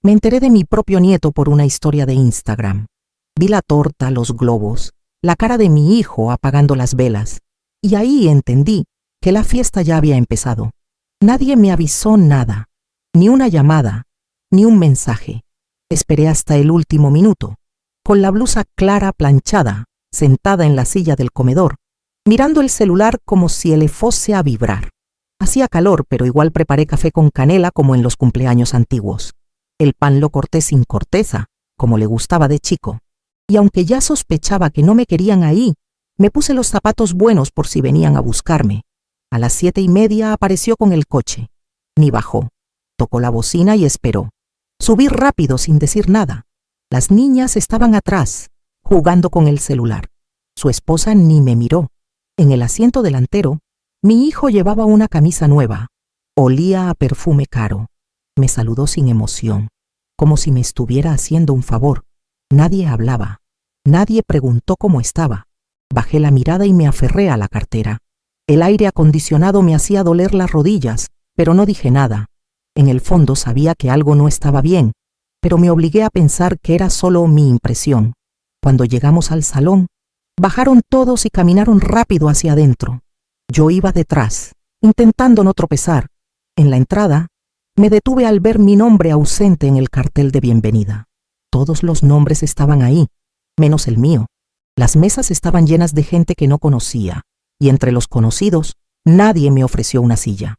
Me enteré de mi propio nieto por una historia de Instagram. Vi la torta, los globos, la cara de mi hijo apagando las velas, y ahí entendí que la fiesta ya había empezado. Nadie me avisó nada, ni una llamada, ni un mensaje. Esperé hasta el último minuto, con la blusa clara planchada, sentada en la silla del comedor, mirando el celular como si le fuese a vibrar. Hacía calor, pero igual preparé café con canela como en los cumpleaños antiguos. El pan lo corté sin corteza, como le gustaba de chico. Y aunque ya sospechaba que no me querían ahí, me puse los zapatos buenos por si venían a buscarme. A las 7:30 apareció con el coche. Ni bajó. Tocó la bocina y esperó. Subí rápido sin decir nada. Las niñas estaban atrás, jugando con el celular. Su esposa ni me miró. En el asiento delantero, mi hijo llevaba una camisa nueva. Olía a perfume caro. Me saludó sin emoción, como si me estuviera haciendo un favor. Nadie hablaba. Nadie preguntó cómo estaba. Bajé la mirada y me aferré a la cartera. El aire acondicionado me hacía doler las rodillas, pero no dije nada. En el fondo sabía que algo no estaba bien, pero me obligué a pensar que era solo mi impresión. Cuando llegamos al salón, bajaron todos y caminaron rápido hacia adentro. Yo iba detrás, intentando no tropezar. En la entrada, me detuve al ver mi nombre ausente en el cartel de bienvenida. Todos los nombres estaban ahí, menos el mío. Las mesas estaban llenas de gente que no conocía, y entre los conocidos, nadie me ofreció una silla.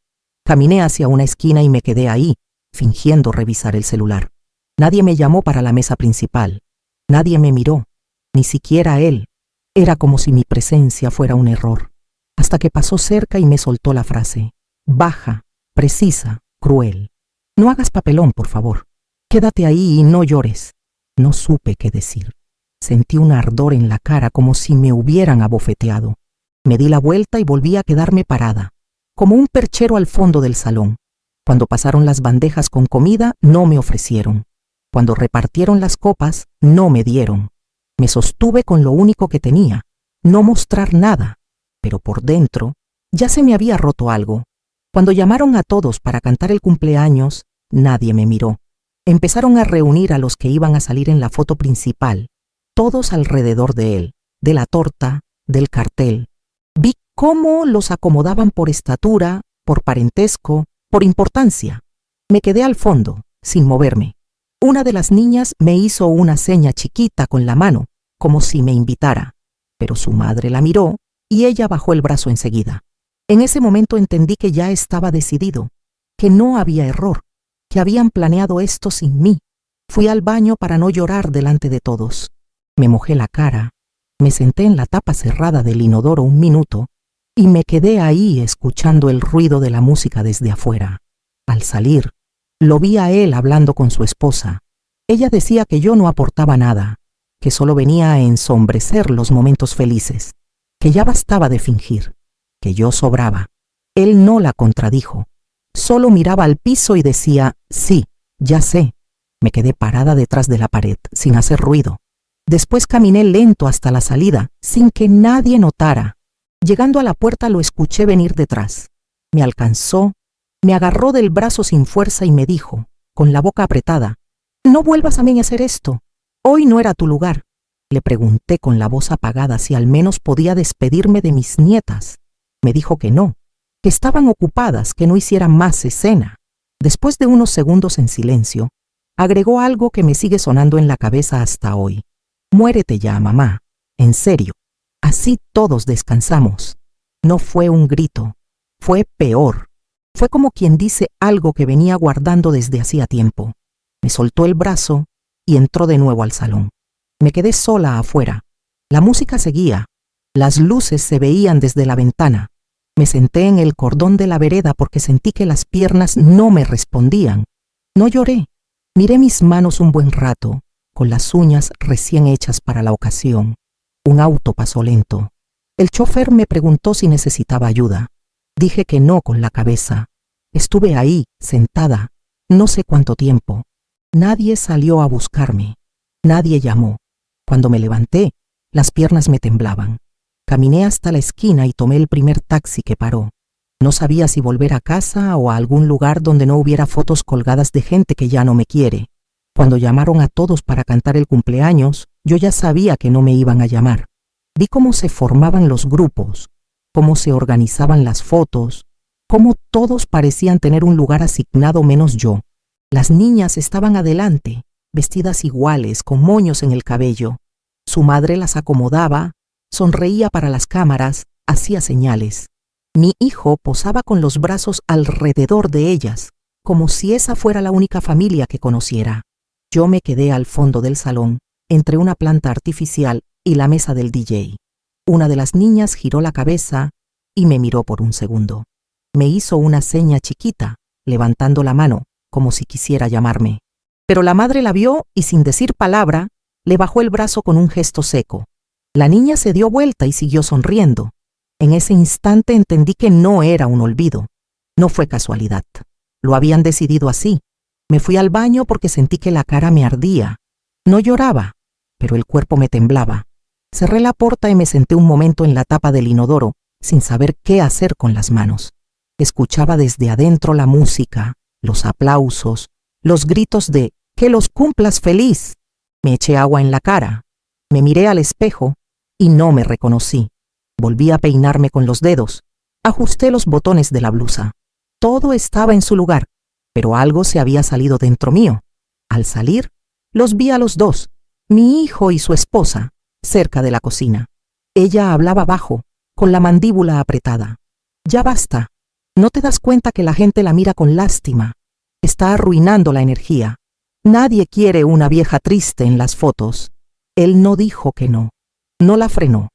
Caminé hacia una esquina y me quedé ahí, fingiendo revisar el celular. Nadie me llamó para la mesa principal. Nadie me miró, ni siquiera él. Era como si mi presencia fuera un error. Hasta que pasó cerca y me soltó la frase. Baja, precisa, cruel. No hagas papelón, por favor. Quédate ahí y no llores. No supe qué decir. Sentí un ardor en la cara como si me hubieran abofeteado. Me di la vuelta y volví a quedarme parada, como un perchero al fondo del salón. Cuando pasaron las bandejas con comida, no me ofrecieron. Cuando repartieron las copas, no me dieron. Me sostuve con lo único que tenía, no mostrar nada. Pero por dentro, ya se me había roto algo. Cuando llamaron a todos para cantar el cumpleaños, nadie me miró. Empezaron a reunir a los que iban a salir en la foto principal, todos alrededor de él, de la torta, del cartel. Vi cómo los acomodaban por estatura, por parentesco, por importancia. Me quedé al fondo, sin moverme. Una de las niñas me hizo una seña chiquita con la mano, como si me invitara, pero su madre la miró y ella bajó el brazo enseguida. En ese momento entendí que ya estaba decidido, que no había error, que habían planeado esto sin mí. Fui al baño para no llorar delante de todos. Me mojé la cara, me senté en la tapa cerrada del inodoro un minuto y me quedé ahí escuchando el ruido de la música desde afuera. Al salir, lo vi a él hablando con su esposa. Ella decía que yo no aportaba nada, que solo venía a ensombrecer los momentos felices, que ya bastaba de fingir, que yo sobraba. Él no la contradijo, solo miraba al piso y decía, sí, ya sé. Me quedé parada detrás de la pared, sin hacer ruido. Después caminé lento hasta la salida, sin que nadie notara. Llegando a la puerta lo escuché venir detrás. Me alcanzó, me agarró del brazo sin fuerza y me dijo, con la boca apretada, «No vuelvas a mí a hacer esto. Hoy no era tu lugar». Le pregunté con la voz apagada si al menos podía despedirme de mis nietas. Me dijo que no, que estaban ocupadas, que no hicieran más escena. Después de unos segundos en silencio, agregó algo que me sigue sonando en la cabeza hasta hoy. «Muérete ya, mamá. En serio. Así todos descansamos». No fue un grito, fue peor. Fue como quien dice algo que venía guardando desde hacía tiempo. Me soltó el brazo y entró de nuevo al salón. Me quedé sola afuera. La música seguía. Las luces se veían desde la ventana. Me senté en el cordón de la vereda porque sentí que las piernas no me respondían. No lloré. Miré mis manos un buen rato, con las uñas recién hechas para la ocasión. Un auto pasó lento. El chofer me preguntó si necesitaba ayuda. Dije que no con la cabeza. Estuve ahí, sentada, no sé cuánto tiempo. Nadie salió a buscarme. Nadie llamó. Cuando me levanté, las piernas me temblaban. Caminé hasta la esquina y tomé el primer taxi que paró. No sabía si volver a casa o a algún lugar donde no hubiera fotos colgadas de gente que ya no me quiere. Cuando llamaron a todos para cantar el cumpleaños, yo ya sabía que no me iban a llamar. Vi cómo se formaban los grupos, cómo se organizaban las fotos, cómo todos parecían tener un lugar asignado menos yo. Las niñas estaban adelante, vestidas iguales, con moños en el cabello. Su madre las acomodaba, sonreía para las cámaras, hacía señales. Mi hijo posaba con los brazos alrededor de ellas, como si esa fuera la única familia que conociera. Yo me quedé al fondo del salón, entre una planta artificial y la mesa del DJ. Una de las niñas giró la cabeza y me miró por un segundo. Me hizo una seña chiquita, levantando la mano, como si quisiera llamarme. Pero la madre la vio y sin decir palabra, le bajó el brazo con un gesto seco. La niña se dio vuelta y siguió sonriendo. En ese instante entendí que no era un olvido. No fue casualidad. Lo habían decidido así. Me fui al baño porque sentí que la cara me ardía. No lloraba, pero el cuerpo me temblaba. Cerré la puerta y me senté un momento en la tapa del inodoro, sin saber qué hacer con las manos. Escuchaba desde adentro la música, los aplausos, los gritos de «¡Que los cumplas feliz!». Me eché agua en la cara. Me miré al espejo y no me reconocí. Volví a peinarme con los dedos. Ajusté los botones de la blusa. Todo estaba en su lugar, pero algo se había salido dentro mío. Al salir, los vi a los dos, mi hijo y su esposa, cerca de la cocina. Ella hablaba bajo, con la mandíbula apretada. «Ya basta. ¿No te das cuenta que la gente la mira con lástima? Está arruinando la energía. Nadie quiere una vieja triste en las fotos». Él no dijo que no. No la frenó.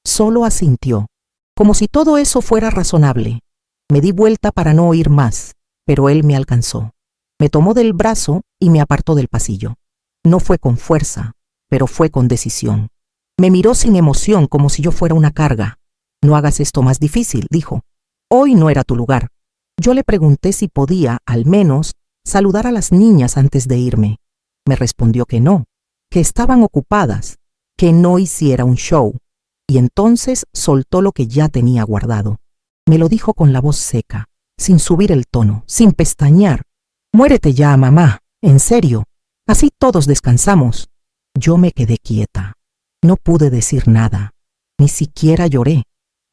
Solo asintió, como si todo eso fuera razonable. Me di vuelta para no oír más, pero él me alcanzó. Me tomó del brazo y me apartó del pasillo. No fue con fuerza, pero fue con decisión. Me miró sin emoción, como si yo fuera una carga. «No hagas esto más difícil», dijo. «Hoy no era tu lugar». Yo le pregunté si podía, al menos, saludar a las niñas antes de irme. Me respondió que no, que estaban ocupadas, que no hiciera un show. Y entonces soltó lo que ya tenía guardado. Me lo dijo con la voz seca, sin subir el tono, sin pestañear. «Muérete ya, mamá, en serio. Así todos descansamos». Yo me quedé quieta. No pude decir nada. Ni siquiera lloré.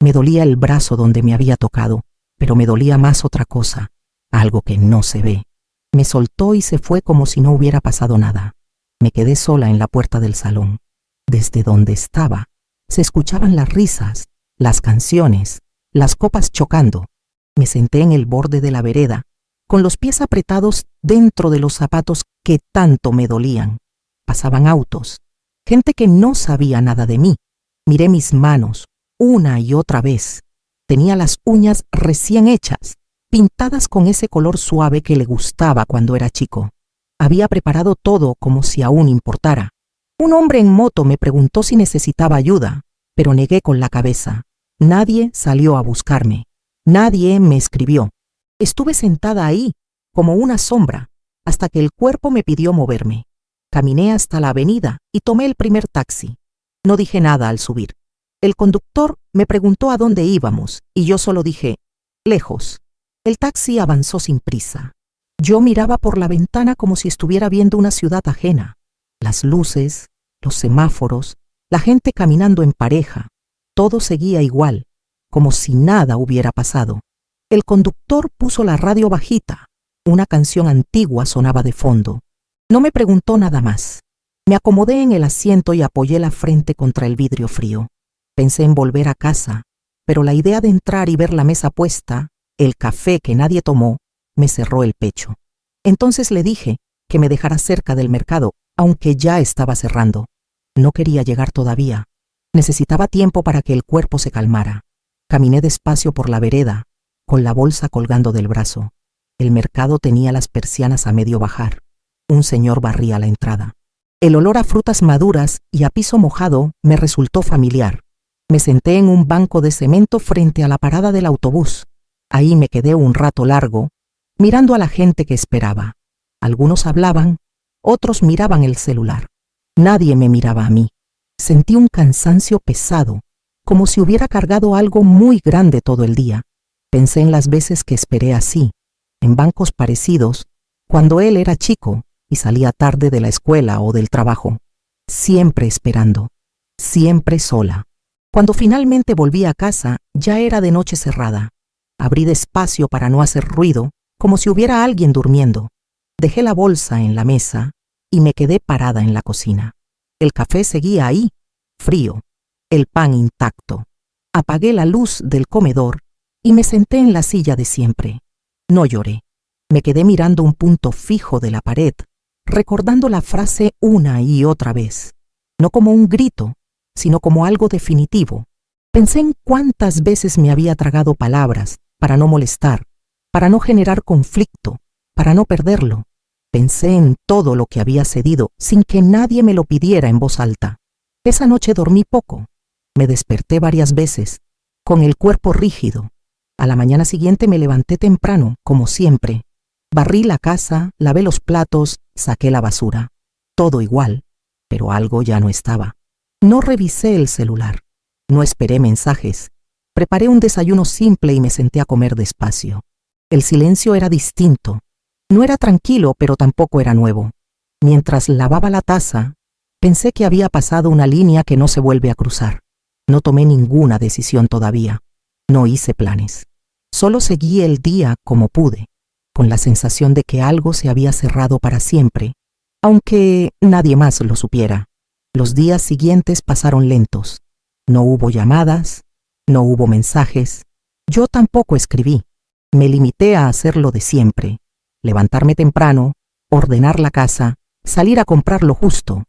Me dolía el brazo donde me había tocado, pero me dolía más otra cosa, algo que no se ve. Me soltó y se fue como si no hubiera pasado nada. Me quedé sola en la puerta del salón. Desde donde estaba, se escuchaban las risas, las canciones, las copas chocando. Me senté en el borde de la vereda, con los pies apretados dentro de los zapatos que tanto me dolían. Pasaban autos, gente que no sabía nada de mí. Miré mis manos, una y otra vez. Tenía las uñas recién hechas, pintadas con ese color suave que le gustaba cuando era chico. Había preparado todo como si aún importara. Un hombre en moto me preguntó si necesitaba ayuda, pero negué con la cabeza. Nadie salió a buscarme. Nadie me escribió. Estuve sentada ahí, como una sombra, hasta que el cuerpo me pidió moverme. Caminé hasta la avenida y tomé el primer taxi. No dije nada al subir. El conductor me preguntó a dónde íbamos y yo solo dije, «lejos». El taxi avanzó sin prisa. Yo miraba por la ventana como si estuviera viendo una ciudad ajena. Las luces, los semáforos, la gente caminando en pareja. Todo seguía igual, como si nada hubiera pasado. El conductor puso la radio bajita. Una canción antigua sonaba de fondo. No me preguntó nada más. Me acomodé en el asiento y apoyé la frente contra el vidrio frío. Pensé en volver a casa, pero la idea de entrar y ver la mesa puesta, el café que nadie tomó, me cerró el pecho. Entonces le dije que me dejara cerca del mercado, aunque ya estaba cerrando. No quería llegar todavía. Necesitaba tiempo para que el cuerpo se calmara. Caminé despacio por la vereda, con la bolsa colgando del brazo. El mercado tenía las persianas a medio bajar. Un señor barría la entrada. El olor a frutas maduras y a piso mojado me resultó familiar. Me senté en un banco de cemento frente a la parada del autobús. Ahí me quedé un rato largo, mirando a la gente que esperaba. Algunos hablaban, otros miraban el celular. Nadie me miraba a mí. Sentí un cansancio pesado, como si hubiera cargado algo muy grande todo el día. Pensé en las veces que esperé así, en bancos parecidos, cuando él era chico y salía tarde de la escuela o del trabajo, siempre esperando, siempre sola. Cuando finalmente volví a casa, ya era de noche cerrada. Abrí despacio para no hacer ruido, como si hubiera alguien durmiendo. Dejé la bolsa en la mesa y me quedé parada en la cocina. El café seguía ahí, frío, el pan intacto. Apagué la luz del comedor y me senté en la silla de siempre. No lloré. Me quedé mirando un punto fijo de la pared, recordando la frase una y otra vez. No como un grito, sino como algo definitivo. Pensé en cuántas veces me había tragado palabras para no molestar, para no generar conflicto, para no perderlo. Pensé en todo lo que había cedido sin que nadie me lo pidiera en voz alta. Esa noche dormí poco. Me desperté varias veces, con el cuerpo rígido. A la mañana siguiente me levanté temprano, como siempre. Barrí la casa, lavé los platos, saqué la basura. Todo igual, pero algo ya no estaba. No revisé el celular. No esperé mensajes. Preparé un desayuno simple y me senté a comer despacio. El silencio era distinto. No era tranquilo, pero tampoco era nuevo. Mientras lavaba la taza, pensé que había pasado una línea que no se vuelve a cruzar. No tomé ninguna decisión todavía. No hice planes. Solo seguí el día como pude, con la sensación de que algo se había cerrado para siempre, aunque nadie más lo supiera. Los días siguientes pasaron lentos. No hubo llamadas, no hubo mensajes. Yo tampoco escribí. Me limité a hacer lo de siempre. Levantarme temprano, ordenar la casa, salir a comprar lo justo.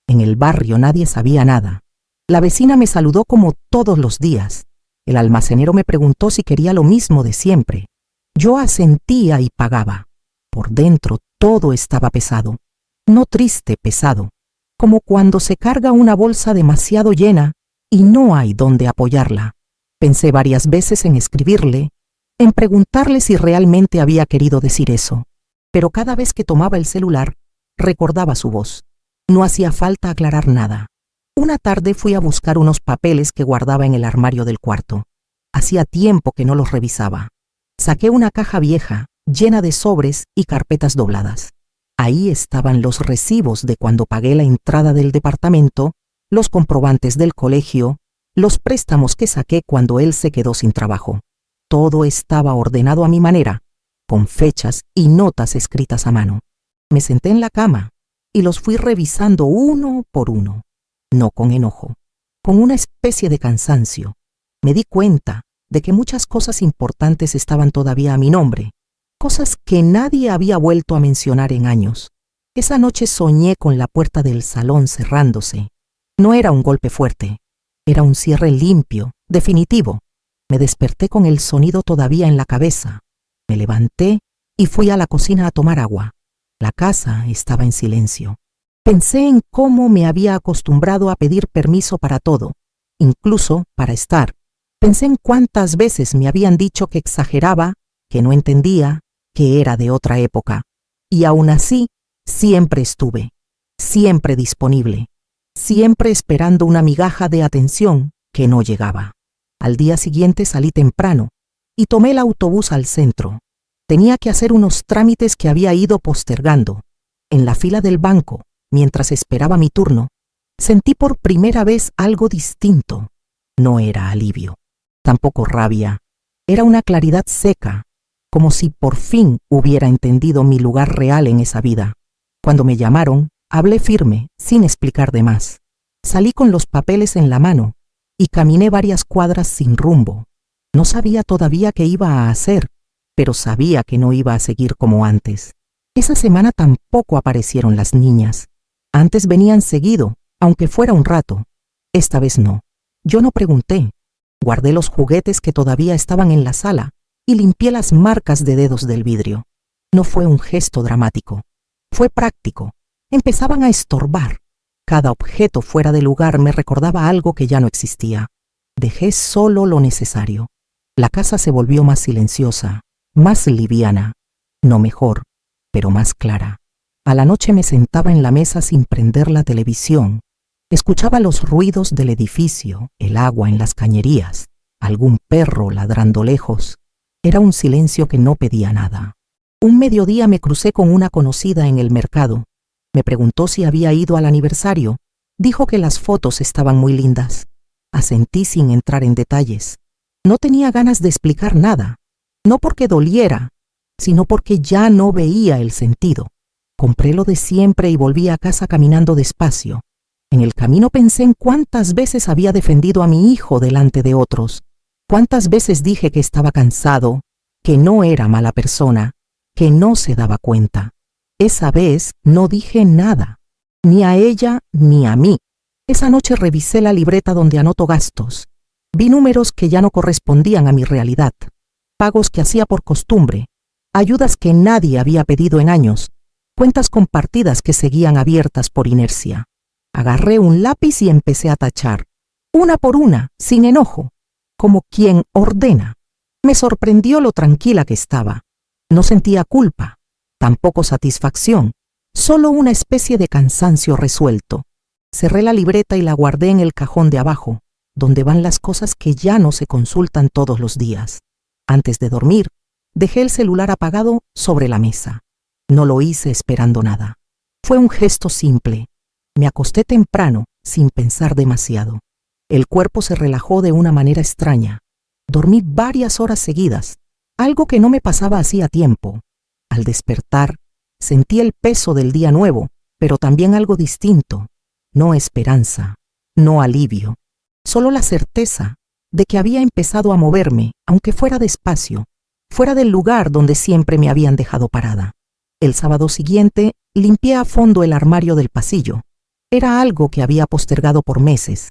En el barrio nadie sabía nada. La vecina me saludó como todos los días. El almacenero me preguntó si quería lo mismo de siempre. Yo asentía y pagaba. Por dentro todo estaba pesado. No triste, pesado. Como cuando se carga una bolsa demasiado llena y no hay dónde apoyarla. Pensé varias veces en escribirle, en preguntarle si realmente había querido decir eso. Pero cada vez que tomaba el celular, recordaba su voz. No hacía falta aclarar nada. Una tarde fui a buscar unos papeles que guardaba en el armario del cuarto. Hacía tiempo que no los revisaba. Saqué una caja vieja, llena de sobres y carpetas dobladas. Ahí estaban los recibos de cuando pagué la entrada del departamento, los comprobantes del colegio, los préstamos que saqué cuando él se quedó sin trabajo. Todo estaba ordenado a mi manera, con fechas y notas escritas a mano. Me senté en la cama y los fui revisando uno por uno. No con enojo, con una especie de cansancio. Me di cuenta de que muchas cosas importantes estaban todavía a mi nombre, cosas que nadie había vuelto a mencionar en años. Esa noche soñé con la puerta del salón cerrándose. No era un golpe fuerte, era un cierre limpio, definitivo. Me desperté con el sonido todavía en la cabeza. Me levanté y fui a la cocina a tomar agua. La casa estaba en silencio. Pensé en cómo me había acostumbrado a pedir permiso para todo, incluso para estar. Pensé en cuántas veces me habían dicho que exageraba, que no entendía, que era de otra época. Y aún así, siempre estuve, siempre disponible, siempre esperando una migaja de atención que no llegaba. Al día siguiente salí temprano y tomé el autobús al centro. Tenía que hacer unos trámites que había ido postergando. En la fila del banco, mientras esperaba mi turno, sentí por primera vez algo distinto. No era alivio, tampoco rabia. Era una claridad seca, como si por fin hubiera entendido mi lugar real en esa vida. Cuando me llamaron, hablé firme, sin explicar de más. Salí con los papeles en la mano y caminé varias cuadras sin rumbo. No sabía todavía qué iba a hacer, pero sabía que no iba a seguir como antes. Esa semana tampoco aparecieron las niñas. Antes venían seguido, aunque fuera un rato. Esta vez no. Yo no pregunté. Guardé los juguetes que todavía estaban en la sala y limpié las marcas de dedos del vidrio. No fue un gesto dramático. Fue práctico. Empezaban a estorbar. Cada objeto fuera de lugar me recordaba algo que ya no existía. Dejé solo lo necesario. La casa se volvió más silenciosa, más liviana, no mejor, pero más clara. A la noche me sentaba en la mesa sin prender la televisión. Escuchaba los ruidos del edificio, el agua en las cañerías, algún perro ladrando lejos. Era un silencio que no pedía nada. Un mediodía me crucé con una conocida en el mercado Me preguntó si había ido al aniversario. Dijo que las fotos estaban muy lindas. Asentí sin entrar en detalles. No tenía ganas de explicar nada, no porque doliera, sino porque ya no veía el sentido. Compré lo de siempre y volví a casa caminando despacio. En el camino pensé en cuántas veces había defendido a mi hijo delante de otros, cuántas veces dije que estaba cansado, que no era mala persona, que no se daba cuenta. Esa vez no dije nada, ni a ella ni a mí. Esa noche revisé la libreta donde anoto gastos. Vi números que ya no correspondían a mi realidad, pagos que hacía por costumbre, ayudas que nadie había pedido en años, cuentas compartidas que seguían abiertas por inercia. Agarré un lápiz y empecé a tachar, una por una, sin enojo, como quien ordena. Me sorprendió lo tranquila que estaba. No sentía culpa, tampoco satisfacción, solo una especie de cansancio resuelto. Cerré la libreta y la guardé en el cajón de abajo, donde van las cosas que ya no se consultan todos los días. Antes de dormir, dejé el celular apagado sobre la mesa. No lo hice esperando nada. Fue un gesto simple. Me acosté temprano, sin pensar demasiado. El cuerpo se relajó de una manera extraña. Dormí varias horas seguidas, algo que no me pasaba hacía tiempo. Al despertar, sentí el peso del día nuevo, pero también algo distinto. No esperanza, no alivio, solo la certeza de que había empezado a moverme, aunque fuera despacio, fuera del lugar donde siempre me habían dejado parada. El sábado siguiente, limpié a fondo el armario del pasillo. Era algo que había postergado por meses.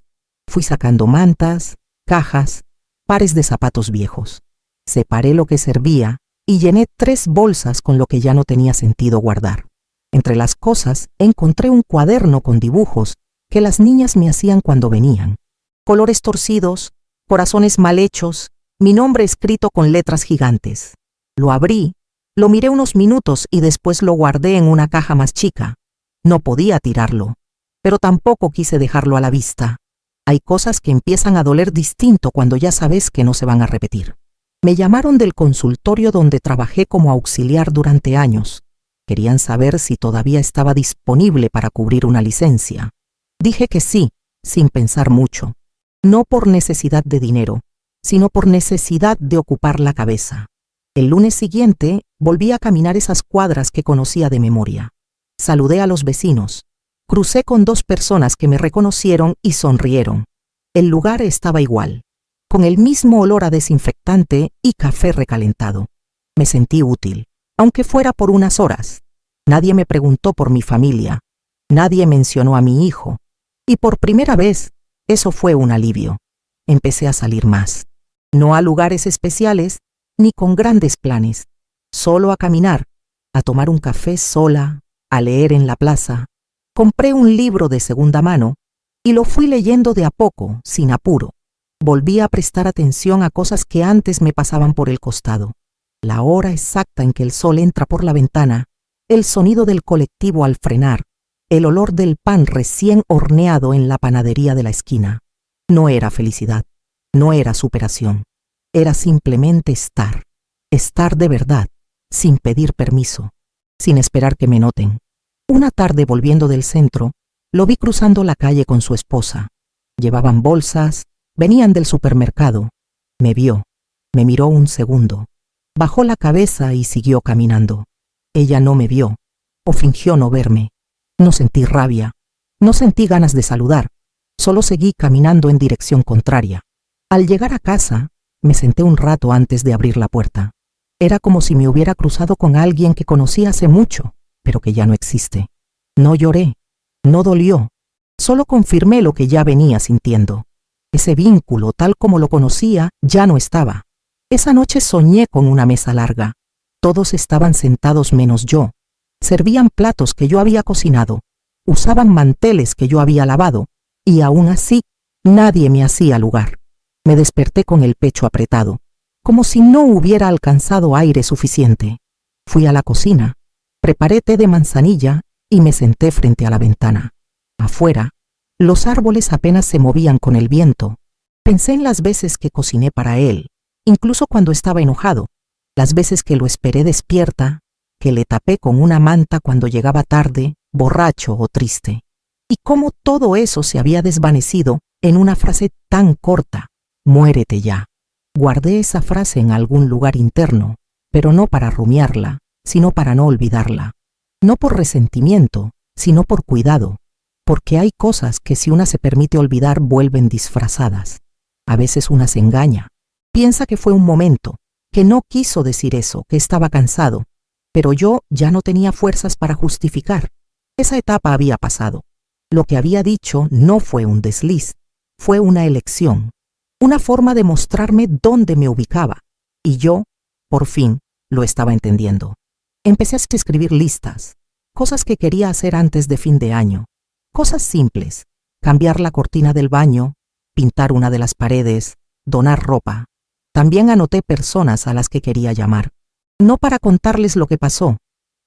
Fui sacando mantas, cajas, pares de zapatos viejos. Separé lo que servía y llené 3 bolsas con lo que ya no tenía sentido guardar. Entre las cosas encontré un cuaderno con dibujos que las niñas me hacían cuando venían. Colores torcidos, corazones mal hechos, mi nombre escrito con letras gigantes. Lo abrí, lo miré unos minutos y después lo guardé en una caja más chica. No podía tirarlo, pero tampoco quise dejarlo a la vista. Hay cosas que empiezan a doler distinto cuando ya sabes que no se van a repetir. Me llamaron del consultorio donde trabajé como auxiliar durante años. Querían saber si todavía estaba disponible para cubrir una licencia. Dije que sí, sin pensar mucho. No por necesidad de dinero, sino por necesidad de ocupar la cabeza. El lunes siguiente volví a caminar esas cuadras que conocía de memoria. Saludé a los vecinos. Crucé con 2 personas que me reconocieron y sonrieron. El lugar estaba igual, con el mismo olor a desinfectante y café recalentado. Me sentí útil, aunque fuera por unas horas. Nadie me preguntó por mi familia. Nadie mencionó a mi hijo. Y por primera vez, eso fue un alivio. Empecé a salir más. No a lugares especiales, ni con grandes planes. Solo a caminar, a tomar un café sola, a leer en la plaza. Compré un libro de segunda mano y lo fui leyendo de a poco, sin apuro. Volví a prestar atención a cosas que antes me pasaban por el costado. La hora exacta en que el sol entra por la ventana, el sonido del colectivo al frenar, el olor del pan recién horneado en la panadería de la esquina. No era felicidad, no era superación. Era simplemente estar. Estar de verdad, sin pedir permiso, sin esperar que me noten. Una tarde volviendo del centro, lo vi cruzando la calle con su esposa. Llevaban bolsas, venían del supermercado. Me vio, me miró un segundo. Bajó la cabeza y siguió caminando. Ella no me vio, o fingió no verme. No sentí rabia, no sentí ganas de saludar. Solo seguí caminando en dirección contraria. Al llegar a casa, me senté un rato antes de abrir la puerta. Era como si me hubiera cruzado con alguien que conocí hace mucho, pero que ya no existe. No lloré, no dolió, solo confirmé lo que ya venía sintiendo. Ese vínculo, tal como lo conocía, ya no estaba. Esa noche soñé con una mesa larga. Todos estaban sentados menos yo. Servían platos que yo había cocinado, usaban manteles que yo había lavado, y aún así nadie me hacía lugar. Me desperté con el pecho apretado, como si no hubiera alcanzado aire suficiente. Fui a la cocina, preparé té de manzanilla y me senté frente a la ventana. Afuera, los árboles apenas se movían con el viento. Pensé en las veces que cociné para él, incluso cuando estaba enojado, las veces que lo esperé despierta, que le tapé con una manta cuando llegaba tarde borracho o triste. Y cómo todo eso se había desvanecido en una frase tan corta: muérete ya. Guardé esa frase en algún lugar interno, pero no para rumiarla, sino para no olvidarla. No por resentimiento, sino por cuidado, porque hay cosas que si una se permite olvidar vuelven disfrazadas. A veces una se engaña. Piensa que fue un momento, que no quiso decir eso, que estaba cansado, pero yo ya no tenía fuerzas para justificar. Esa etapa había pasado. Lo que había dicho no fue un desliz, fue una elección, una forma de mostrarme dónde me ubicaba, y yo, por fin, lo estaba entendiendo. Empecé a escribir listas, cosas que quería hacer antes de fin de año, cosas simples: cambiar la cortina del baño, pintar una de las paredes, donar ropa. También anoté personas a las que quería llamar, no para contarles lo que pasó,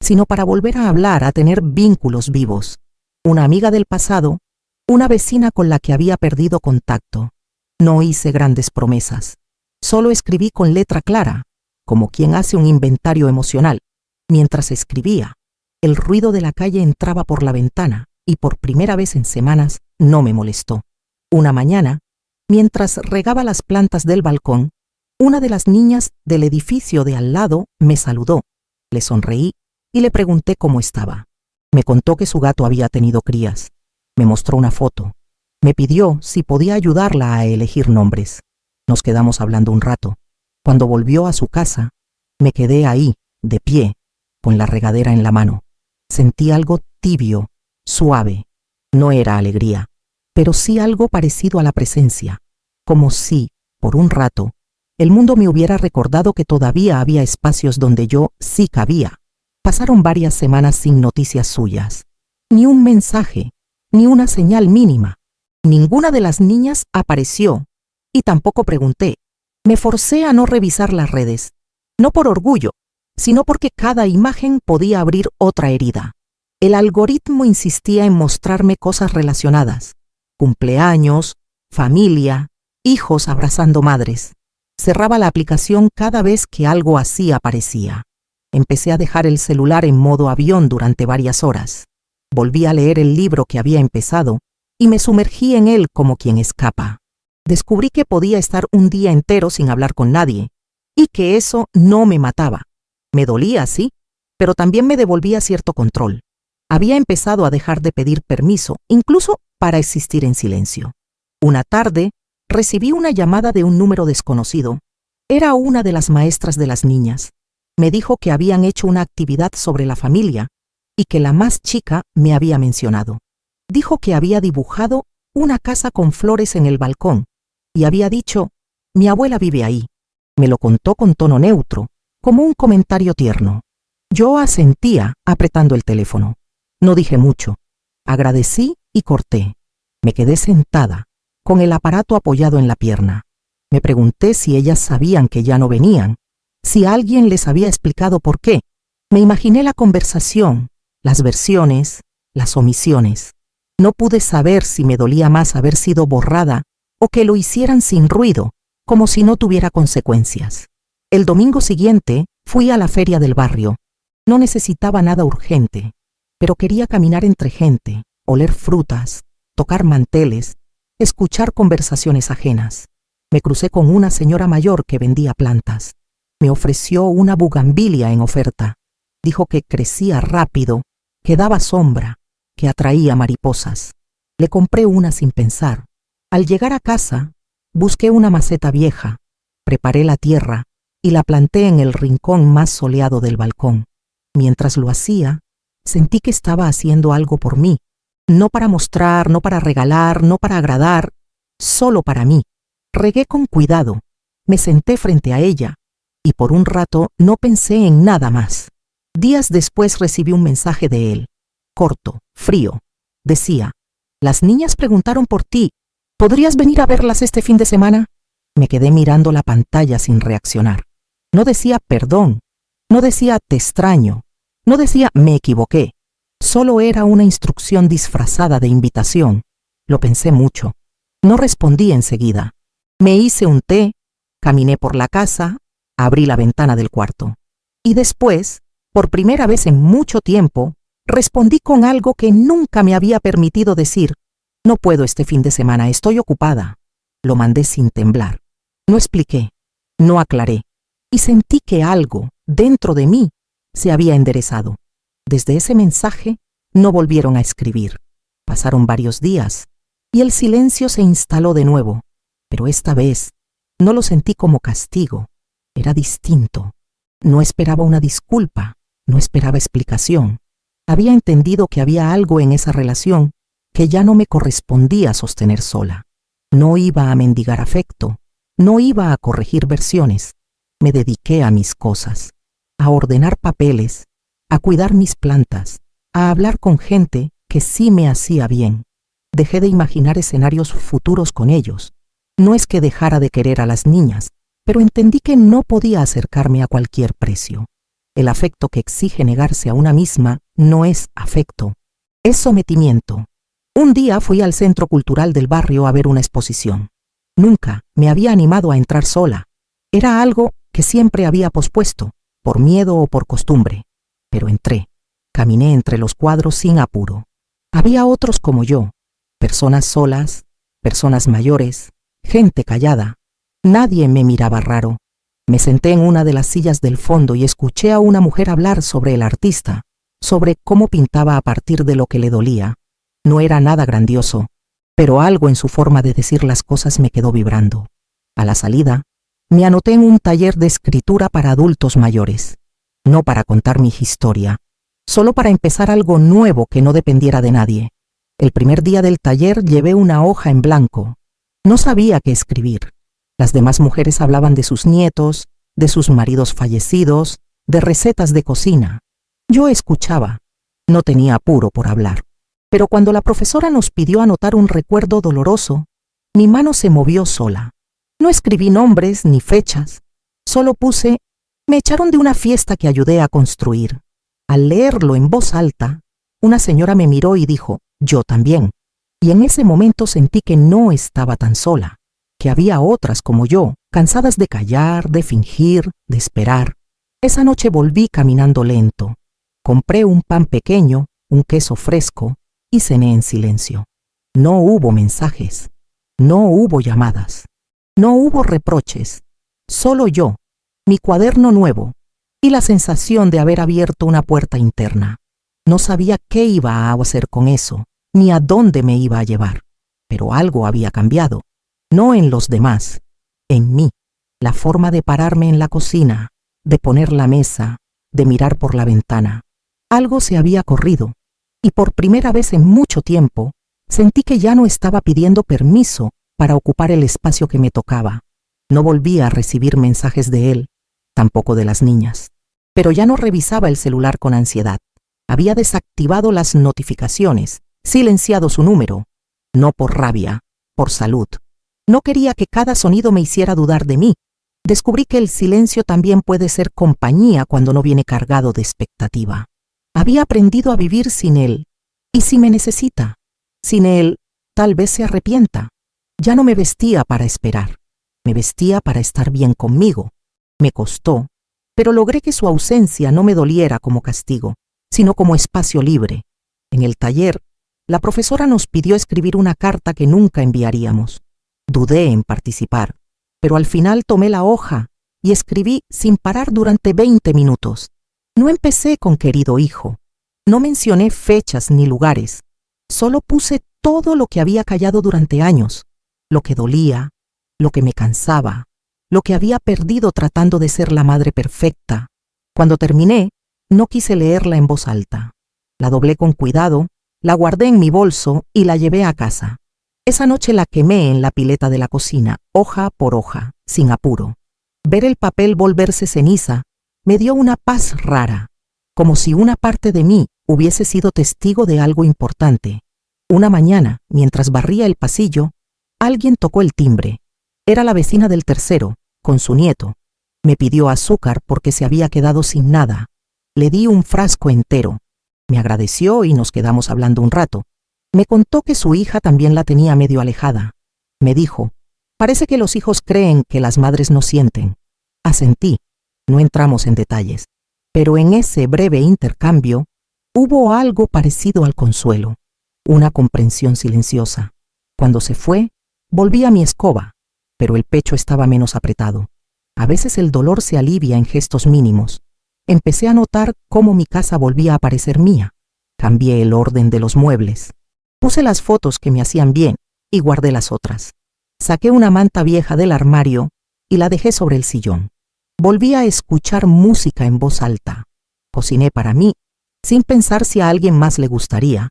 sino para volver a hablar, a tener vínculos vivos. Una amiga del pasado, una vecina con la que había perdido contacto. No hice grandes promesas, solo escribí con letra clara, como quien hace un inventario emocional. Mientras escribía, el ruido de la calle entraba por la ventana y por primera vez en semanas no me molestó. Una mañana, mientras regaba las plantas del balcón, una de las niñas del edificio de al lado me saludó. Le sonreí y le pregunté cómo estaba. Me contó que su gato había tenido crías. Me mostró una foto. Me pidió si podía ayudarla a elegir nombres. Nos quedamos hablando un rato. Cuando volvió a su casa, me quedé ahí, de pie, con la regadera en la mano. Sentí algo tibio, suave. No era alegría, pero sí algo parecido a la presencia, como si, por un rato, el mundo me hubiera recordado que todavía había espacios donde yo sí cabía. Pasaron varias semanas sin noticias suyas. Ni un mensaje, ni una señal mínima. Ninguna de las niñas apareció, y tampoco pregunté. Me forcé a no revisar las redes, no por orgullo, sino porque cada imagen podía abrir otra herida. El algoritmo insistía en mostrarme cosas relacionadas: cumpleaños, familia, hijos abrazando madres. Cerraba la aplicación cada vez que algo así aparecía. Empecé a dejar el celular en modo avión durante varias horas. Volví a leer el libro que había empezado y me sumergí en él como quien escapa. Descubrí que podía estar un día entero sin hablar con nadie y que eso no me mataba. Me dolía, sí, pero también me devolvía cierto control. Había empezado a dejar de pedir permiso, incluso para existir en silencio. Una tarde, recibí una llamada de un número desconocido. Era una de las maestras de las niñas. Me dijo que habían hecho una actividad sobre la familia y que la más chica me había mencionado. Dijo que había dibujado una casa con flores en el balcón y había dicho: mi abuela vive ahí. Me lo contó con tono neutro, como un comentario tierno. Yo asentía apretando el teléfono. No dije mucho. Agradecí y corté. Me quedé sentada, con el aparato apoyado en la pierna. Me pregunté si ellas sabían que ya no venían, si alguien les había explicado por qué. Me imaginé la conversación, las versiones, las omisiones. No pude saber si me dolía más haber sido borrada o que lo hicieran sin ruido, como si no tuviera consecuencias. El domingo siguiente fui a la feria del barrio. No necesitaba nada urgente, pero quería caminar entre gente, oler frutas, tocar manteles, escuchar conversaciones ajenas. Me crucé con una señora mayor que vendía plantas. Me ofreció una bugambilia en oferta. Dijo que crecía rápido, que daba sombra, que atraía mariposas. Le compré una sin pensar. Al llegar a casa, busqué una maceta vieja, preparé la tierra y la planté en el rincón más soleado del balcón. Mientras lo hacía, sentí que estaba haciendo algo por mí. No para mostrar, no para regalar, no para agradar, solo para mí. Regué con cuidado, me senté frente a ella y por un rato no pensé en nada más. Días después recibí un mensaje de él, corto, frío. Decía: las niñas preguntaron por ti. ¿Podrías venir a verlas este fin de semana? Me quedé mirando la pantalla sin reaccionar. No decía perdón, no decía te extraño, no decía me equivoqué. Solo era una instrucción disfrazada de invitación. Lo pensé mucho. No respondí enseguida. Me hice un té, caminé por la casa, abrí la ventana del cuarto. Y después, por primera vez en mucho tiempo, Respondí con algo que nunca me había permitido decir. No puedo este fin de semana, estoy ocupada. Lo mandé sin temblar. No expliqué, no aclaré, y sentí que algo, dentro de mí, se había enderezado. Desde ese mensaje, no volvieron a escribir. Pasaron varios días, y el silencio se instaló de nuevo, pero esta vez no lo sentí como castigo. Era distinto. No esperaba una disculpa, no esperaba explicación. Había entendido que había algo en esa relación que ya no me correspondía sostener sola. No iba a mendigar afecto, no iba a corregir versiones. Me dediqué a mis cosas, a ordenar papeles, a cuidar mis plantas, a hablar con gente que sí me hacía bien. Dejé de imaginar escenarios futuros con ellos. No es que dejara de querer a las niñas, pero entendí que no podía acercarme a cualquier precio. El afecto que exige negarse a una misma no es afecto, es sometimiento. Un día fui al centro cultural del barrio a ver una exposición. Nunca me había animado a entrar sola. Era algo que siempre había pospuesto, por miedo o por costumbre. Pero entré. Caminé entre los cuadros sin apuro. Había otros como yo, personas solas, personas mayores, gente callada. Nadie me miraba raro. Me senté en una de las sillas del fondo y escuché a una mujer hablar sobre el artista, sobre cómo pintaba a partir de lo que le dolía. No era nada grandioso, pero algo en su forma de decir las cosas me quedó vibrando. A la salida, me anoté en un taller de escritura para adultos mayores, no para contar mi historia, solo para empezar algo nuevo que no dependiera de nadie. El primer día del taller llevé una hoja en blanco. No sabía qué escribir. Las demás mujeres hablaban de sus nietos, de sus maridos fallecidos, de recetas de cocina. Yo escuchaba. No tenía apuro por hablar. Pero cuando la profesora nos pidió anotar un recuerdo doloroso, mi mano se movió sola. No escribí nombres ni fechas. Solo puse, me echaron de una fiesta que ayudé a construir. Al leerlo en voz alta, una señora me miró y dijo, yo también. Y en ese momento sentí que no estaba tan sola, que había otras como yo, cansadas de callar, de fingir, de esperar. Esa noche volví caminando lento. Compré un pan pequeño, un queso fresco, y cené en silencio. No hubo mensajes, no hubo llamadas, no hubo reproches, solo yo, mi cuaderno nuevo y la sensación de haber abierto una puerta interna. No sabía qué iba a hacer con eso, ni a dónde me iba a llevar, pero algo había cambiado, no en los demás, en mí. La forma de pararme en la cocina, de poner la mesa, de mirar por la ventana. Algo se había corrido. Y por primera vez en mucho tiempo, sentí que ya no estaba pidiendo permiso para ocupar el espacio que me tocaba. No volvía a recibir mensajes de él, tampoco de las niñas. Pero ya no revisaba el celular con ansiedad. Había desactivado las notificaciones, silenciado su número. No por rabia, por salud. No quería que cada sonido me hiciera dudar de mí. Descubrí que el silencio también puede ser compañía cuando no viene cargado de expectativa. Había aprendido a vivir sin él, y si me necesita, sin él, tal vez se arrepienta. Ya no me vestía para esperar, me vestía para estar bien conmigo. Me costó, pero logré que su ausencia no me doliera como castigo, sino como espacio libre. En el taller, la profesora nos pidió escribir una carta que nunca enviaríamos. Dudé en participar, pero al final tomé la hoja y escribí sin parar durante 20 minutos. No empecé con querido hijo, no mencioné fechas ni lugares, solo puse todo lo que había callado durante años, lo que dolía, lo que me cansaba, lo que había perdido tratando de ser la madre perfecta. Cuando terminé, no quise leerla en voz alta. La doblé con cuidado, la guardé en mi bolso y la llevé a casa. Esa noche la quemé en la pileta de la cocina, hoja por hoja, sin apuro. Ver el papel volverse ceniza me dio una paz rara, como si una parte de mí hubiese sido testigo de algo importante. Una mañana, mientras barría el pasillo, alguien tocó el timbre. Era la vecina del tercero, con su nieto. Me pidió azúcar porque se había quedado sin nada. Le di un frasco entero. Me agradeció y nos quedamos hablando un rato. Me contó que su hija también la tenía medio alejada. Me dijo, parece que los hijos creen que las madres no sienten. Asentí. No entramos en detalles, pero en ese breve intercambio, Hubo algo parecido al consuelo, una comprensión silenciosa. Cuando se fue, volví a mi escoba, pero el pecho estaba menos apretado. A veces el dolor se alivia en gestos mínimos. Empecé a notar cómo mi casa volvía a parecer mía. Cambié el orden de los muebles. Puse las fotos que me hacían bien y guardé las otras. Saqué una manta vieja del armario y la dejé sobre el sillón. Volví a escuchar música en voz alta. Cociné para mí, sin pensar si a alguien más le gustaría.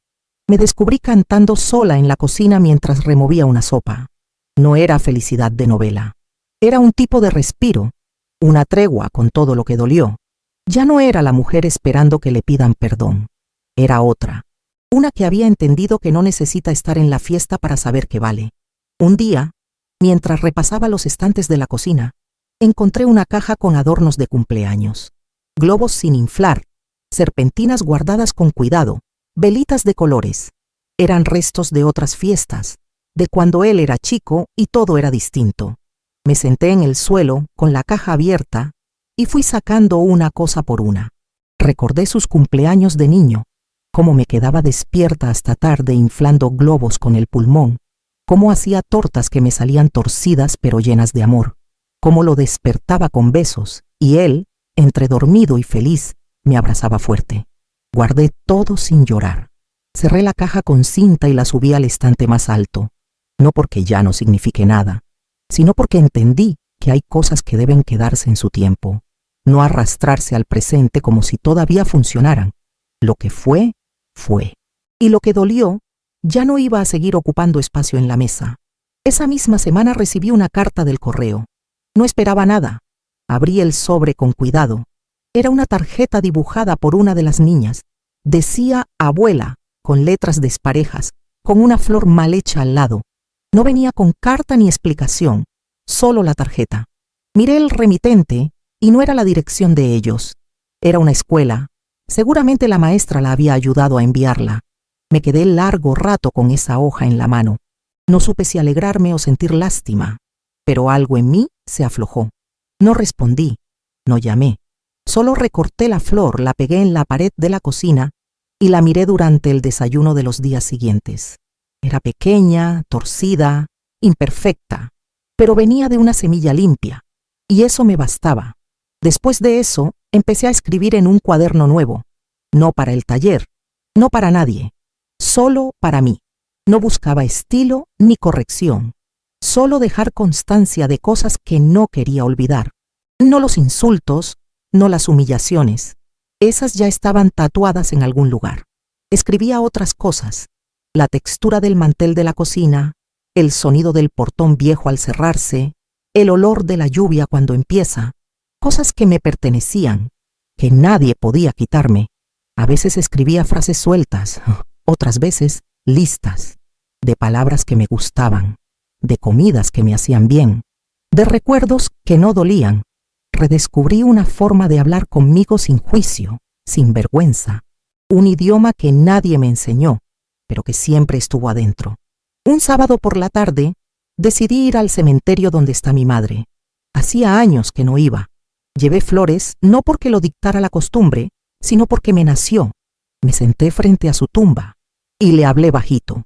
Me descubrí cantando sola en la cocina mientras removía una sopa. No era felicidad de novela. Era un tipo de respiro, una tregua con todo lo que dolió. Ya no era la mujer esperando que le pidan perdón. Era otra, una que había entendido que no necesita estar en la fiesta para saber que vale. Un día, mientras repasaba los estantes de la cocina, encontré una caja con adornos de cumpleaños. Globos sin inflar, serpentinas guardadas con cuidado, velitas de colores. Eran restos de otras fiestas, de cuando él era chico y todo era distinto. Me senté en el suelo con la caja abierta y fui sacando una cosa por una. Recordé sus cumpleaños de niño, cómo me quedaba despierta hasta tarde inflando globos con el pulmón, cómo hacía tortas que me salían torcidas pero llenas de amor, cómo lo despertaba con besos y él, entre dormido y feliz, me abrazaba fuerte. Guardé todo sin llorar. Cerré la caja con cinta y la subí al estante más alto, no porque ya no signifique nada, sino porque entendí que hay cosas que deben quedarse en su tiempo, no arrastrarse al presente como si todavía funcionaran. Lo que fue, fue. Y lo que dolió, ya no iba a seguir ocupando espacio en la mesa. Esa misma semana recibí una carta del correo. No esperaba nada. Abrí el sobre con cuidado. Era una tarjeta dibujada por una de las niñas. Decía abuela, con letras desparejas, con una flor mal hecha al lado. No venía con carta ni explicación, solo la tarjeta. Miré el remitente y no era la dirección de ellos. Era una escuela. Seguramente la maestra la había ayudado a enviarla. Me quedé largo rato con esa hoja en la mano. No supe si alegrarme o sentir lástima, pero algo en mí se aflojó. No respondí, no llamé. Solo recorté la flor, la pegué en la pared de la cocina y la miré durante el desayuno de los días siguientes. Era pequeña, torcida, imperfecta, pero venía de una semilla limpia, y eso me bastaba. Después de eso, empecé a escribir en un cuaderno nuevo, no para el taller, no para nadie, solo para mí. No buscaba estilo ni corrección, solo dejar constancia de cosas que no quería olvidar. No los insultos, no las humillaciones. Esas ya estaban tatuadas en algún lugar. Escribía otras cosas, la textura del mantel de la cocina, el sonido del portón viejo al cerrarse, el olor de la lluvia cuando empieza, cosas que me pertenecían, que nadie podía quitarme. A veces escribía frases sueltas, otras veces listas, de palabras que me gustaban, de comidas que me hacían bien, de recuerdos que no dolían. Redescubrí una forma de hablar conmigo sin juicio, sin vergüenza, un idioma que nadie me enseñó, pero que siempre estuvo adentro. Un sábado por la tarde, decidí ir al cementerio donde está mi madre. Hacía años que no iba. Llevé flores no porque lo dictara la costumbre, sino porque me nació. Me senté frente a su tumba y le hablé bajito.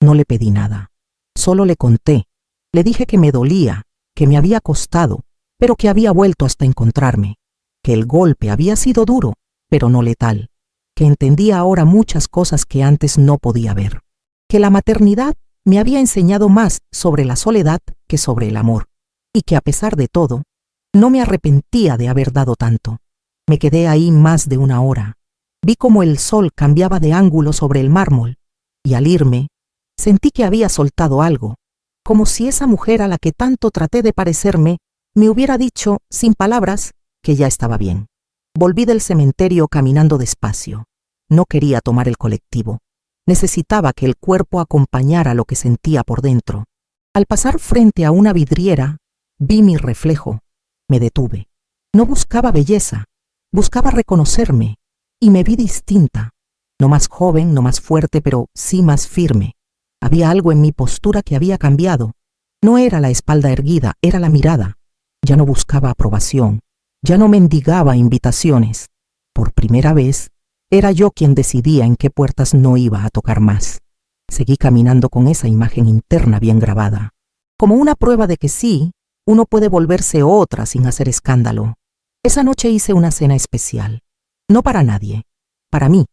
No le pedí nada. Solo le conté. Le dije que me dolía, que me había costado, pero que había vuelto hasta encontrarme, que el golpe había sido duro, pero no letal, que entendía ahora muchas cosas que antes no podía ver, que la maternidad me había enseñado más sobre la soledad que sobre el amor, y que a pesar de todo, no me arrepentía de haber dado tanto. Me quedé ahí más de una hora. Vi cómo el sol cambiaba de ángulo sobre el mármol, y al irme, sentí que había soltado algo, como si esa mujer a la que tanto traté de parecerme me hubiera dicho, sin palabras, que ya estaba bien. Volví del cementerio caminando despacio. No quería tomar el colectivo. Necesitaba que el cuerpo acompañara lo que sentía por dentro. Al pasar frente a una vidriera, vi mi reflejo. Me detuve. No buscaba belleza, buscaba reconocerme, y me vi distinta. No más joven, no más fuerte, pero sí más firme. Había algo en mi postura que había cambiado. No era la espalda erguida, era la mirada. Ya no buscaba aprobación, ya no mendigaba invitaciones. Por primera vez, Era yo quien decidía en qué puertas no iba a tocar más. Seguí caminando con esa imagen interna bien grabada, como una prueba de que sí, uno puede volverse otra sin hacer escándalo. Esa noche hice una cena especial. No para nadie, para mí.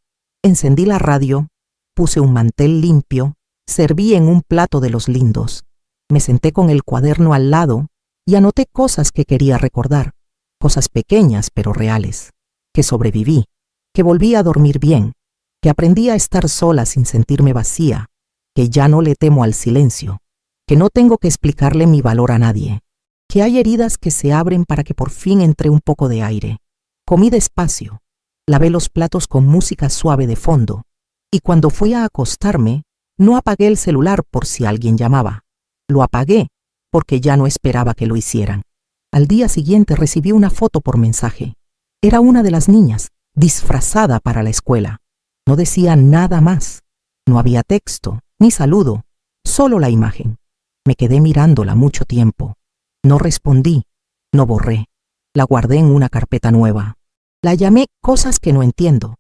Encendí la radio, puse un mantel limpio, serví en un plato de los lindos. Me senté con el cuaderno al lado y anoté cosas que quería recordar, cosas pequeñas pero reales, que sobreviví, que volví a dormir bien, que aprendí a estar sola sin sentirme vacía, que ya no le temo al silencio, que no tengo que explicarle mi valor a nadie, que hay heridas que se abren para que por fin entre un poco de aire. Comí despacio, lavé los platos con música suave de fondo, y cuando fui a acostarme, no apagué el celular por si alguien llamaba. Lo apagué porque ya no esperaba que lo hicieran. Al día siguiente recibí una foto por mensaje. Era una de las niñas, disfrazada para la escuela. No decía nada más. No había texto, ni saludo, solo la imagen. Me quedé mirándola mucho tiempo. No respondí, no borré. La guardé en una carpeta nueva. La llamé Cosas que no entiendo.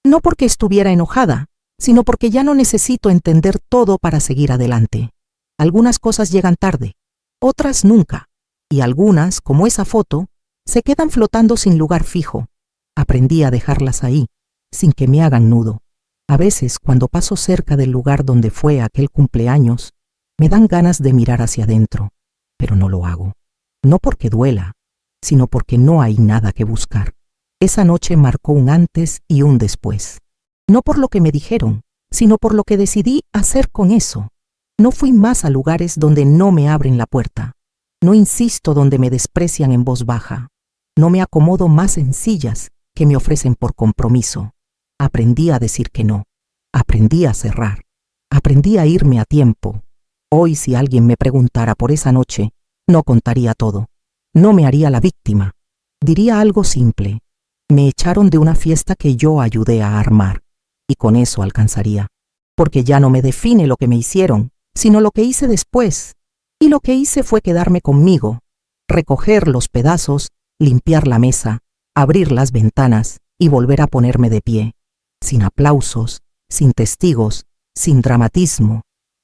No porque estuviera enojada, sino porque ya no necesito entender todo para seguir adelante. Algunas cosas llegan tarde, otras nunca, y algunas, como esa foto, se quedan flotando sin lugar fijo. Aprendí a dejarlas ahí, sin que me hagan nudo. A veces, cuando paso cerca del lugar donde fue aquel cumpleaños, me dan ganas de mirar hacia adentro, pero no lo hago. No porque duela, sino porque no hay nada que buscar. Esa noche marcó un antes y un después. No por lo que me dijeron, sino por lo que decidí hacer con eso. No fui más a lugares donde no me abren la puerta. No insisto donde me desprecian en voz baja. No me acomodo más en sillas que me ofrecen por compromiso. Aprendí a decir que no. Aprendí a cerrar. Aprendí a irme a tiempo. Hoy, si alguien me preguntara por esa noche, no contaría todo. No me haría la víctima. Diría algo simple. Me echaron de una fiesta que yo ayudé a armar. Y con eso alcanzaría. Porque ya no me define lo que me hicieron, sino lo que hice después. Y lo que hice fue quedarme conmigo, recoger los pedazos, limpiar la mesa, abrir las ventanas y volver a ponerme de pie. Sin aplausos, sin testigos, sin dramatismo.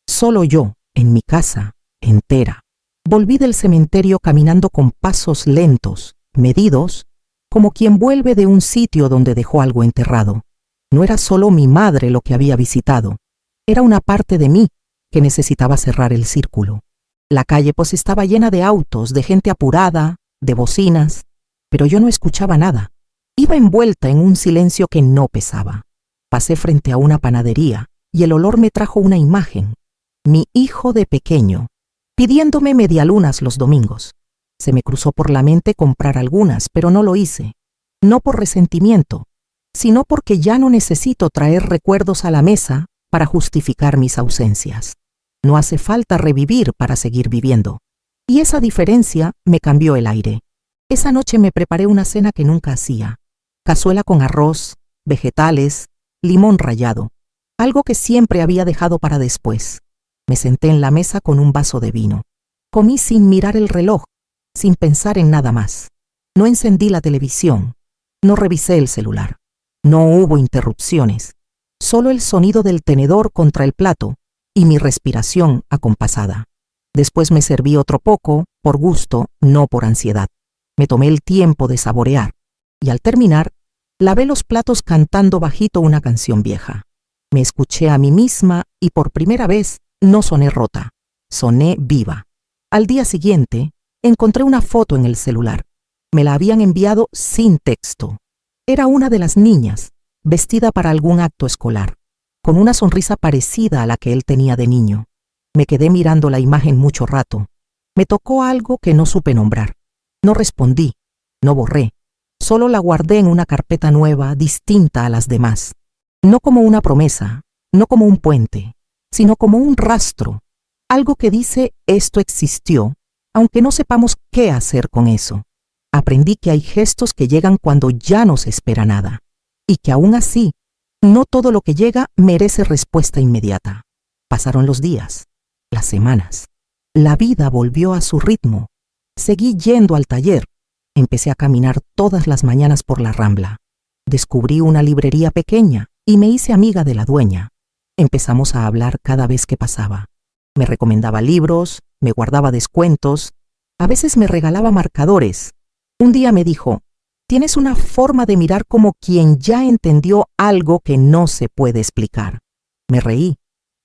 Solo yo, en mi casa, entera. Volví del cementerio caminando con pasos lentos, medidos, como quien vuelve de un sitio donde dejó algo enterrado. No era solo mi madre lo que había visitado, era una parte de mí que necesitaba cerrar el círculo. La calle pues estaba llena de autos, de gente apurada, de bocinas, pero yo no escuchaba nada. Iba envuelta en un silencio que no pesaba. Pasé frente a una panadería y el olor me trajo una imagen. Mi hijo de pequeño, pidiéndome medialunas los domingos. Se me cruzó por la mente comprar algunas, pero no lo hice. No por resentimiento, sino porque ya no necesito traer recuerdos a la mesa para justificar mis ausencias. No hace falta revivir para seguir viviendo. Y esa diferencia me cambió el aire. Esa noche me preparé una cena que nunca hacía. Cazuela con arroz, vegetales, limón rallado. Algo que siempre había dejado para después. Me senté en la mesa con un vaso de vino. Comí sin mirar el reloj, sin pensar en nada más. No encendí la televisión. No revisé el celular. No hubo interrupciones. Solo el sonido del tenedor contra el plato y mi respiración acompasada. Después me serví otro poco, por gusto, no por ansiedad. Me tomé el tiempo de saborear, y al terminar, lavé los platos cantando bajito una canción vieja. Me escuché a mí misma y por primera vez no soné rota, soné viva. Al día siguiente, encontré una foto en el celular. Me la habían enviado sin texto. Era una de las niñas, vestida para algún acto escolar, con una sonrisa parecida a la que él tenía de niño. Me quedé mirando la imagen mucho rato. Me tocó algo que no supe nombrar. No respondí, no borré. Solo la guardé en una carpeta nueva, distinta a las demás. No como una promesa, no como un puente, sino como un rastro. Algo que dice esto existió, aunque no sepamos qué hacer con eso. Aprendí que hay gestos que llegan cuando ya no se espera nada. Y que aún así, no todo lo que llega merece respuesta inmediata. Pasaron los días, las semanas. La vida volvió a su ritmo. Seguí yendo al taller. Empecé a caminar todas las mañanas por la Rambla. Descubrí una librería pequeña y me hice amiga de la dueña. Empezamos a hablar cada vez que pasaba. Me recomendaba libros, me guardaba descuentos, a veces me regalaba marcadores. Un día me dijo: «Tienes una forma de mirar como quien ya entendió algo que no se puede explicar». Me reí.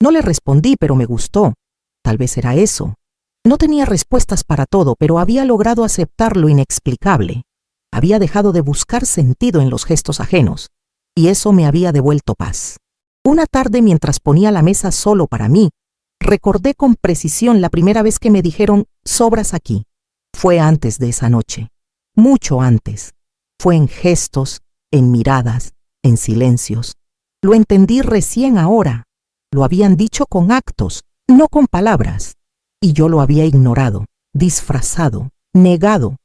No le respondí, pero me gustó. Tal vez era eso. No tenía respuestas para todo, pero había logrado aceptar lo inexplicable. Había dejado de buscar sentido en los gestos ajenos, y eso me había devuelto paz. Una tarde, mientras ponía la mesa solo para mí, recordé con precisión la primera vez que me dijeron: «Sobras aquí». Fue antes de esa noche, mucho antes. Fue en gestos, en miradas, en silencios. Lo entendí recién ahora. Lo habían dicho con actos, no con palabras. Y yo lo había ignorado, disfrazado, negado,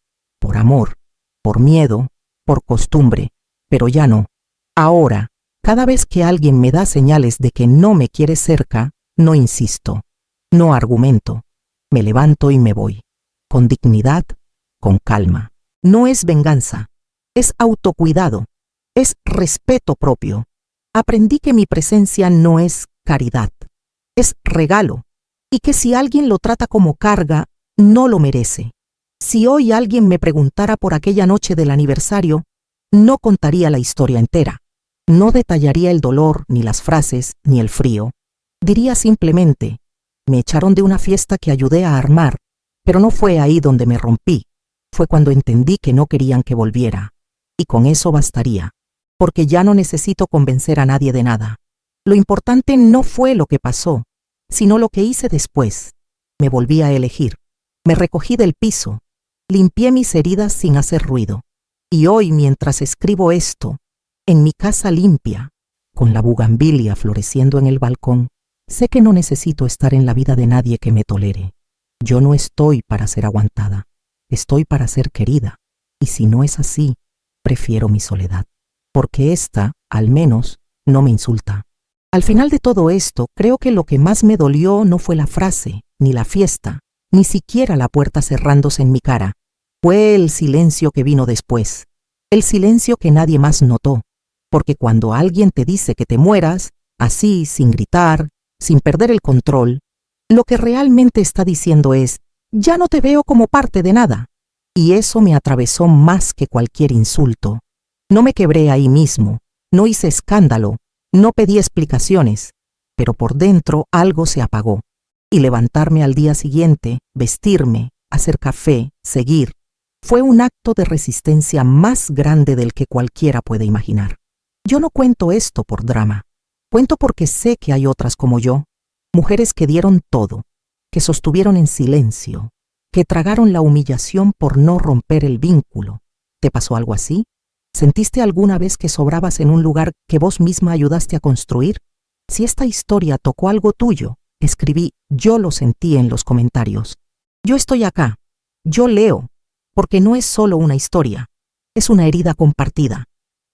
por amor, por miedo, por costumbre. Pero ya no. Ahora, cada vez que alguien me da señales de que no me quiere cerca, no insisto, no argumento. Me levanto y me voy. Con dignidad, con calma. No es venganza. Es autocuidado, es respeto propio. Aprendí que mi presencia no es caridad, es regalo, y que si alguien lo trata como carga, no lo merece. Si hoy alguien me preguntara por aquella noche del aniversario, no contaría la historia entera, no detallaría el dolor, ni las frases, ni el frío. Diría simplemente: me echaron de una fiesta que ayudé a armar, pero no fue ahí donde me rompí, fue cuando entendí que no querían que volviera. Y con eso bastaría, porque ya no necesito convencer a nadie de nada. Lo importante no fue lo que pasó, sino lo que hice después. Me volví a elegir, me recogí del piso, limpié mis heridas sin hacer ruido. Y hoy, mientras escribo esto, en mi casa limpia, con la bugambilia floreciendo en el balcón, sé que no necesito estar en la vida de nadie que me tolere. Yo no estoy para ser aguantada, estoy para ser querida. Y si no es así, prefiero mi soledad, porque esta, al menos, no me insulta. Al final de todo esto, creo que lo que más me dolió no fue la frase, ni la fiesta, ni siquiera la puerta cerrándose en mi cara. Fue el silencio que vino después, el silencio que nadie más notó, porque cuando alguien te dice que te mueras, así, sin gritar, sin perder el control, lo que realmente está diciendo es: ya no te veo como parte de nada. Y eso me atravesó más que cualquier insulto. No me quebré ahí mismo, no hice escándalo, no pedí explicaciones, pero por dentro algo se apagó. Y levantarme al día siguiente, vestirme, hacer café, seguir, fue un acto de resistencia más grande del que cualquiera puede imaginar. Yo no cuento esto por drama, cuento porque sé que hay otras como yo, mujeres que dieron todo, que sostuvieron en silencio, que tragaron la humillación por no romper el vínculo. ¿Te pasó algo así? ¿Sentiste alguna vez que sobrabas en un lugar que vos misma ayudaste a construir? Si esta historia tocó algo tuyo, escribí «Yo lo sentí» en los comentarios. Yo estoy acá, yo leo, porque no es solo una historia, es una herida compartida.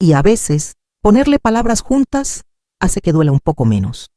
Y a veces, ponerle palabras juntas hace que duela un poco menos.